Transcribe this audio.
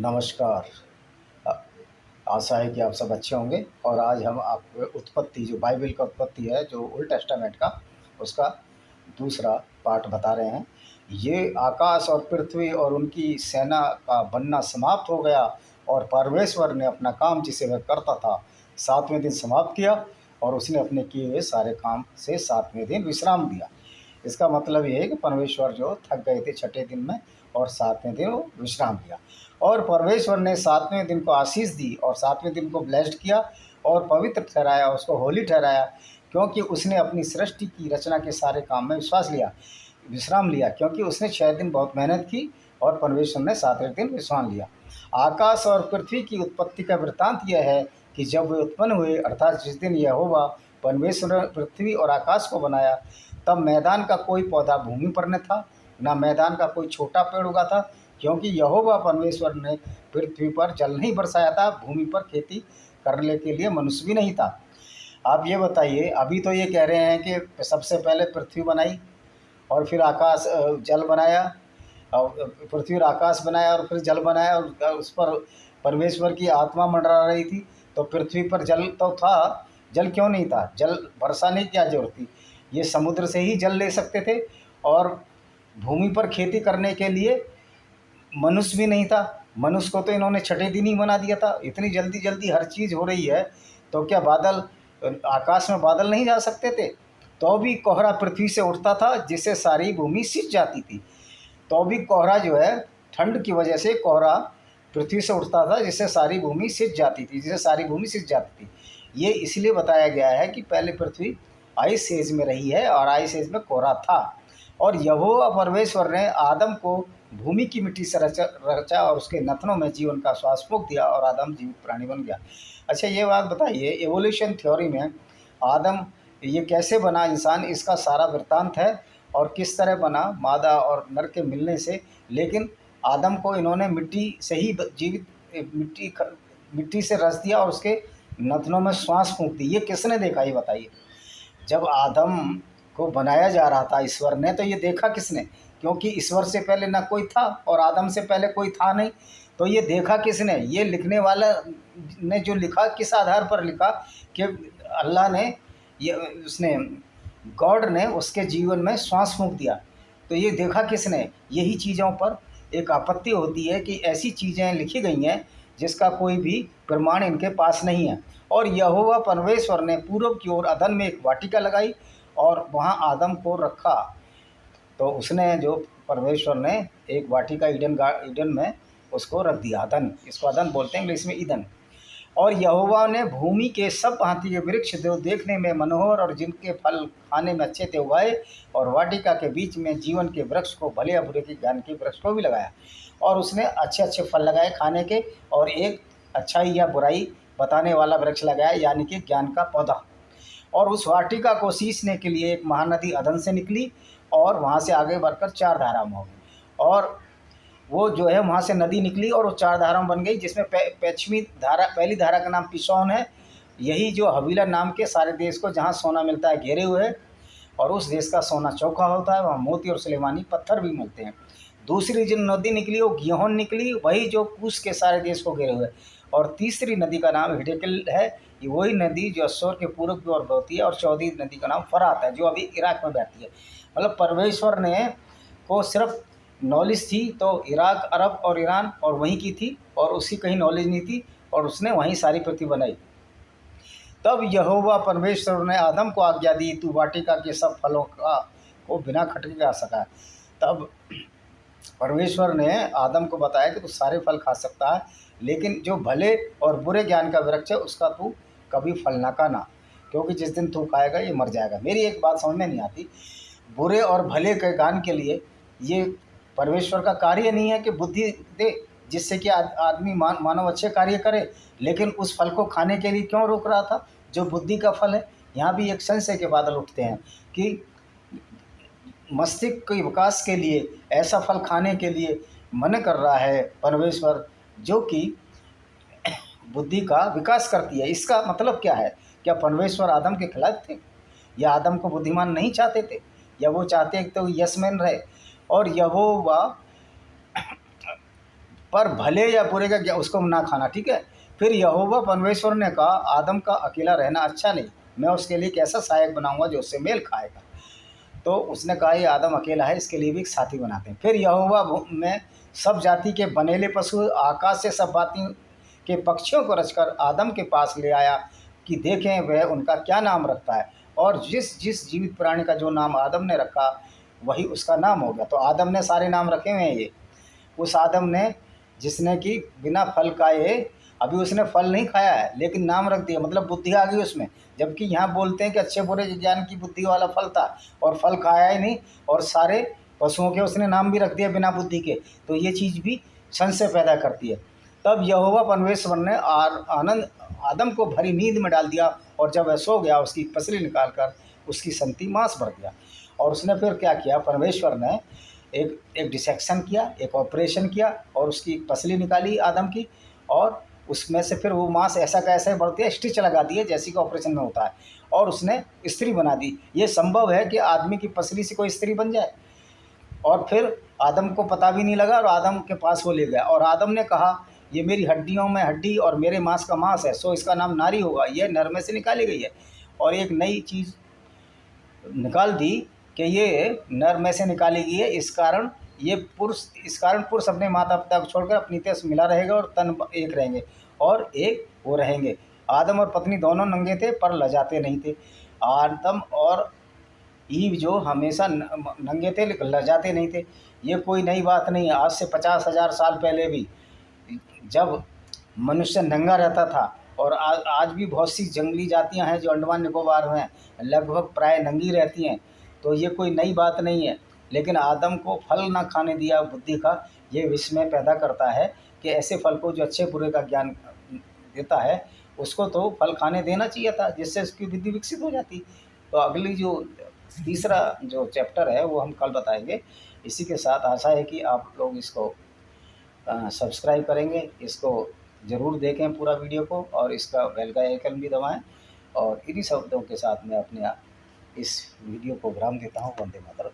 नमस्कार। अ, आशा है कि आप सब अच्छे होंगे और आज हम आप उत्पत्ति जो बाइबल का उत्पत्ति है, जो ओल्ड टेस्टामेंट का, उसका दूसरा पार्ट बता रहे हैं। ये आकाश और पृथ्वी और उनकी सेना का बनना समाप्त हो गया और परमेश्वर ने अपना काम जिसे वह करता था 7वें दिन समाप्त किया और उसने अपने किए हुए सारे काम से 7वें दिन विश्राम दिया। इसका मतलब ये है कि परमेश्वर जो थक गए थे छठे दिन में और 7वें दिन वो विश्राम लिया। और परमेश्वर ने 7वें दिन को आशीष दी और 7वें दिन को ब्लेस्ड किया और पवित्र ठहराया, उसको होली ठहराया, क्योंकि उसने अपनी सृष्टि की रचना के सारे काम में विश्राम लिया, क्योंकि उसने 6 दिन बहुत मेहनत की और परमेश्वर ने 7वें दिन विश्राम लिया। आकाश और पृथ्वी की उत्पत्ति का वृत्तांत यह है कि जब वे उत्पन्न हुए, अर्थात जिस दिन यहोवा परमेश्वर ने पृथ्वी और आकाश को बनाया, तब मैदान का कोई पौधा भूमि पर न था, न मैदान का कोई छोटा पेड़ उगा था, क्योंकि यहोवा परमेश्वर ने पृथ्वी पर जल नहीं बरसाया था, भूमि पर खेती करने के लिए मनुष्य भी नहीं था। आप ये बताइए, अभी तो ये कह रहे हैं कि सबसे पहले पृथ्वी बनाई और फिर आकाश जल बनाया, और पृथ्वी और आकाश बनाया और फिर जल बनाया, और उस पर परमेश्वर की आत्मा मंडरा रही थी। तो पृथ्वी पर जल तो था, जल क्यों नहीं था? जल बरसाने की क्या जरूरत थी? ये समुद्र से ही जल ले सकते थे। और भूमि पर खेती करने के लिए मनुष्य भी नहीं था। मनुष्य को तो इन्होंने छठे दिन ही बना दिया था। इतनी जल्दी जल्दी हर चीज़ हो रही है, तो क्या बादल, आकाश में बादल नहीं जा सकते थे? तो भी कोहरा पृथ्वी से उठता था, जिससे सारी भूमि सिंच जाती थी। तो भी कोहरा जो है, ठंड की वजह से कोहरा पृथ्वी से उठता था, जिससे सारी भूमि सिंच जाती थी। ये इसलिए बताया गया है कि पहले पृथ्वी आइस एज में रही है और आइस एज में कोहरा था। और यहोवा परमेश्वर ने आदम को भूमि की मिट्टी से रचा और उसके नथनों में जीवन का श्वास फूंक दिया और आदम जीवित प्राणी बन गया। अच्छा, ये बात बताइए, एवोल्यूशन थ्योरी में आदम ये कैसे बना इंसान, इसका सारा वृत्तांत है और किस तरह बना मादा और नर के मिलने से। लेकिन आदम को इन्होंने मिट्टी से ही मिट्टी से रच दिया और उसके नथनों में श्वास फूंक दी। ये किसने देखा, ये बताइए? जब आदम को बनाया जा रहा था ईश्वर ने, तो ये देखा किसने? क्योंकि ईश्वर से पहले ना कोई था और आदम से पहले कोई था नहीं। तो ये देखा किसने? ये लिखने वाला ने जो लिखा, किस आधार पर लिखा? कि अल्लाह ने, ये उसने, गॉड ने उसके जीवन में श्वास फूंक दिया। तो ये देखा किसने? यही चीज़ों पर एक आपत्ति होती है कि ऐसी चीज़ें लिखी गई हैं जिसका कोई भी प्रमाण इनके पास नहीं है। और यहोवा परमेश्वर ने पूर्व की ओर अदन में एक वाटिका लगाई और वहाँ आदम को रखा। तो उसने जो परमेश्वर ने एक वाटिका ईडन में उसको रख दिया। अदन, इसको अदन बोलते हैं इंग्लिश में, ईदन। और यहोवा ने भूमि के सब भांति के वृक्ष जो देखने में मनोहर और जिनके फल खाने में अच्छे थे उगाए, और वाटिका के बीच में जीवन के वृक्ष को, भले या बुरे के ज्ञान के वृक्ष को भी लगाया। और उसने अच्छे अच्छे फल लगाए खाने के, और एक अच्छाई या बुराई बताने वाला वृक्ष लगाया, यानी कि ज्ञान का पौधा। और उस वाटिका को सींचने के लिए एक महानदी अदन से निकली और वहाँ से आगे बढ़कर 4 धाराओं में हो गई। और वो जो है वहाँ से नदी निकली और वो 4 धाराओं बन गई, जिसमें पश्चिमी धारा, पहली धारा का नाम पिसोन है। यही जो हवीला नाम के सारे देश को जहाँ सोना मिलता है घेरे हुए है, और उस देश का सोना चौखा होता है, वहाँ मोती और सुलेमानी पत्थर भी मिलते हैं। दूसरी जो नदी निकली वो गिहोन निकली, वही जो कूश के सारे देश को घेरे हुए। और तीसरी नदी का नाम हिडेकल है। ये वही नदी जो अश्शूर के पूर्व की ओर बहती है। और चौथी नदी का नाम फरात है, जो अभी इराक में बहती है। मतलब परमेश्वर ने को सिर्फ नॉलेज थी तो इराक, अरब और ईरान और वहीं की थी, और उसकी कहीं नॉलेज नहीं थी, और उसने वहीं सारी पृथ्वी बनाई। तब यहोवा परमेश्वर ने आदम को आज्ञा दी, तू वाटिका के सब फलों का को बिना खटके खा सका। तब परमेश्वर ने आदम को बताया कि तू सारे फल खा सकता है, लेकिन जो भले और बुरे ज्ञान का वृक्ष है उसका तू कभी फल ना खाना, क्योंकि जिस दिन तू खाएगा ये मर जाएगा। मेरी एक बात समझ में नहीं आती, बुरे और भले के ज्ञान के लिए ये परमेश्वर का कार्य नहीं है कि बुद्धि दे जिससे कि आदमी मानव अच्छे कार्य करे, लेकिन उस फल को खाने के लिए क्यों रोक रहा था जो बुद्धि का फल है? यहाँ भी एक संशय के बादल उठते हैं कि मस्तिष्क के विकास के लिए ऐसा फल खाने के लिए मना कर रहा है परमेश्वर, जो कि बुद्धि का विकास करती है। इसका मतलब क्या है? क्या परमेश्वर आदम के खिलाफ थे, या आदम को बुद्धिमान नहीं चाहते थे, या वो चाहते तो यस मैन रहे? और यहोवा पर भले या बुरे का क्या उसको ना खाना, ठीक है। फिर यहोवा परमेश्वर ने कहा, आदम का अकेला रहना अच्छा नहीं, मैं उसके लिए एक ऐसा सहायक बनाऊंगा जो उससे मेल खाएगा। तो उसने कहा ये आदम अकेला है, इसके लिए भी एक साथी बनाते हैं। फिर यहोवा में सब जाति के बनेले पशु, आकाश से सब भांति के पक्षियों को रचकर आदम के पास ले आया कि देखें वह उनका क्या नाम रखता है। और जिस जिस जीवित प्राणी का जो नाम आदम ने रखा वही उसका नाम हो गया। तो आदम ने सारे नाम रखे हुए हैं। ये उस आदम ने जिसने कि बिना फल खाए, अभी उसने फल नहीं खाया है लेकिन नाम रख दिया, मतलब बुद्धि आ गई उसमें। जबकि यहाँ बोलते हैं कि अच्छे बुरे ज्ञान की बुद्धि वाला फल था और फल खाया ही नहीं, और सारे पशुओं के उसने नाम भी रख दिया बिना बुद्धि के। तो ये चीज़ भी संशय पैदा करती है। तब यहोवा परमेश्वर ने आनंद आदम को भरी नींद में डाल दिया, और जब वह सो गया उसकी पसली निकाल कर उसकी संति मांस भर दिया। और उसने फिर क्या किया, परमेश्वर ने एक एक डिसेक्शन किया, एक ऑपरेशन किया, और उसकी पसली निकाली आदम की, और उसमें से फिर वो मांस ऐसा का ऐसा ही बढ़ती है, स्टिच लगा दिए जैसी कि ऑपरेशन में होता है, और उसने स्त्री बना दी। ये संभव है कि आदमी की पसली से कोई स्त्री बन जाए। और फिर आदम को पता भी नहीं लगा, और आदम के पास वो ले गया, और आदम ने कहा ये मेरी हड्डियों में हड्डी और मेरे मांस का मांस है, सो इसका नाम नारी होगा, यह नर में से निकाली गई है। और एक नई चीज़ निकाल दी कि ये नर में से निकाली गई है, इस कारण पुरुष अपने माता पिता को छोड़कर अपनी तेज से मिला रहेगा और तन एक रहेंगे और एक वो रहेंगे। आदम और पत्नी दोनों नंगे थे पर लजाते नहीं थे। आदम और ईव जो हमेशा नंगे थे लेकिन लजाते नहीं थे। ये कोई नई बात नहीं है। आज से 50,000 साल पहले भी जब मनुष्य नंगा रहता था, और आज भी बहुत सी जंगली जातियां हैं जो अंडमान निकोबार में लगभग प्राय नंगी रहती हैं। तो ये कोई नई बात नहीं है। लेकिन आदम को फल ना खाने दिया बुद्धि का, ये विस्मय पैदा करता है कि ऐसे फल को जो अच्छे बुरे का ज्ञान देता है उसको तो फल खाने देना चाहिए था, जिससे उसकी बुद्धि विकसित हो जाती। तो अगली जो तीसरा जो चैप्टर है वो हम कल बताएंगे। इसी के साथ आशा है कि आप लोग इसको सब्सक्राइब करेंगे, इसको ज़रूर देखें पूरा वीडियो को, और इसका बेल का आइकन भी दबाएं। और इन्हीं शब्दों के साथ मैं अपने इस वीडियो को विराम देता हूँ। वंदे मातरम।